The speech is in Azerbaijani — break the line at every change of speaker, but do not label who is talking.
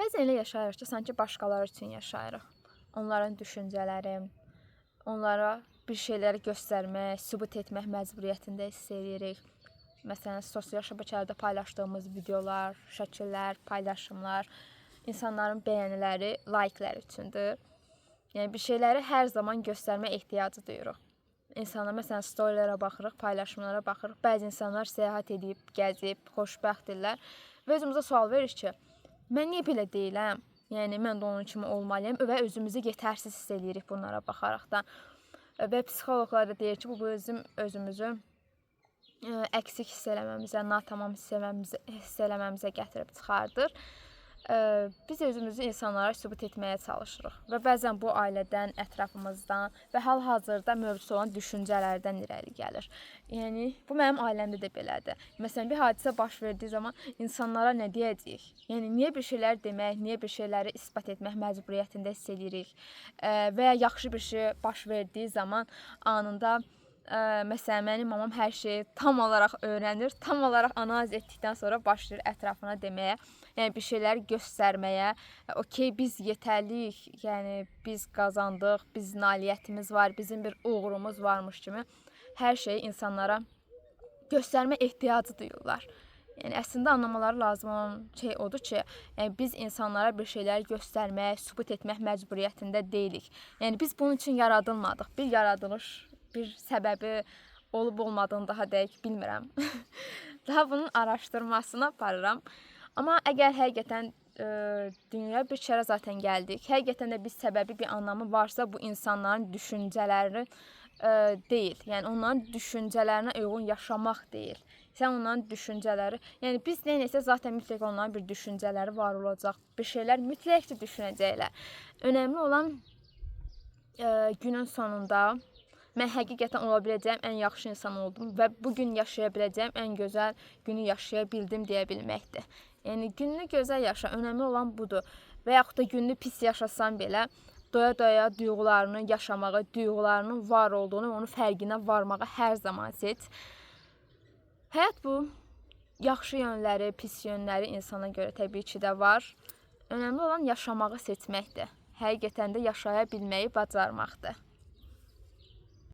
Bəzən elə yaşayırıq ki, sanki başqaları üçün yaşayırıq. Onların düşüncələri, onlara bir şeyləri göstərmək, sübut etmək məcburiyyətində hiss edirik. Məsələn, sosial şəbəkələrdə paylaşdığımız videolar, şəkillər, paylaşımlar, insanların bəyəniləri, layklər üçündür. Yəni, bir şeyləri hər zaman göstərmə ehtiyacı duyuruq. İnsanlar, məsələn, storylərə baxırıq, paylaşımlara baxırıq. Bəzi insanlar səyahət edib, gəzib, xoşbəxtdirlər və özümüzə sual veririk ki, mən niyə belə deyiləm? Yəni, mən də onun kimi olmalıyam və özümüzü yetərsiz hiss edirik bunlara baxaraqdan. Və psixoloqlar da deyir ki, bu bizim özümüzü əksik hiss eləməmizə, natamam hiss eləməmizə gətirib çıxardır. Biz özümüzü insanlara sübut etməyə çalışırıq və bəzən bu ailədən, ətrafımızdan və hal-hazırda mövcud olan düşüncələrdən irəli gəlir. Yəni, bu mənim ailəmdə də belədir. Məsələn, bir hadisə baş verdiyi zaman insanlara nə deyəcəyik? Yəni, niyə bir şeylər demək, niyə bir şeyləri isbat etmək məcburiyyətində hiss edirik? Və ya yaxşı bir şey baş verdiyi zaman anında məsələn, mənim mamam hər şeyi tam olaraq öyrənir, tam olaraq analiz etdikdən sonra başlayır ətrafına deməyə, yəni bir şeyləri göstərməyə. Okey, biz yetərliyik, yəni biz qazandıq, bizim nailiyyətimiz var, bizim bir uğurumuz varmış kimi hər şeyi insanlara göstərmə ehtiyacı duyurlar. Yəni, əslində anlamaları lazım olan şey odur ki, yəni, biz insanlara bir şeyləri göstərmək, sübut etmək məcburiyyətində deyilik. Yəni, biz bunun üçün yaradılmadıq. Bir yaradılış, bir səbəbi olub-olmadığını daha dəqiq bilmirəm. Daha bunun araşdırmasını aparıram. Amma əgər həqiqətən dünyaya bir kərə zaten gəldik, həqiqətən də bir səbəbi, bir anlamı varsa, bu insanların düşüncələri deyil. Yəni, onların düşüncələrinə uyğun yaşamaq deyil. Sən onların düşüncələri, yəni biz neynəsə zaten mütləq onların bir düşüncələri var olacaq. Bir şeylər mütləq ki, düşünəcəklər. Önəmli olan günün sonunda mən həqiqətən ola biləcəyim ən yaxşı insan oldum və bugün yaşaya biləcəyim ən gözəl günü yaşaya bildim deyə bilməkdir. Yəni, gününü gözəl yaşa, önəmli olan budur. Və yaxud da gününü pis yaşasan belə, doya-doya duyğularını yaşamağı, duyğularının var olduğunu, onun fərqinə varmağı hər zaman seç. Həyat bu, yaxşı yönləri, pis yönləri insana görə təbii ki də var. Önəmli olan yaşamağı seçməkdir. Həqiqətən də yaşaya bilməyi bacarmaqdır.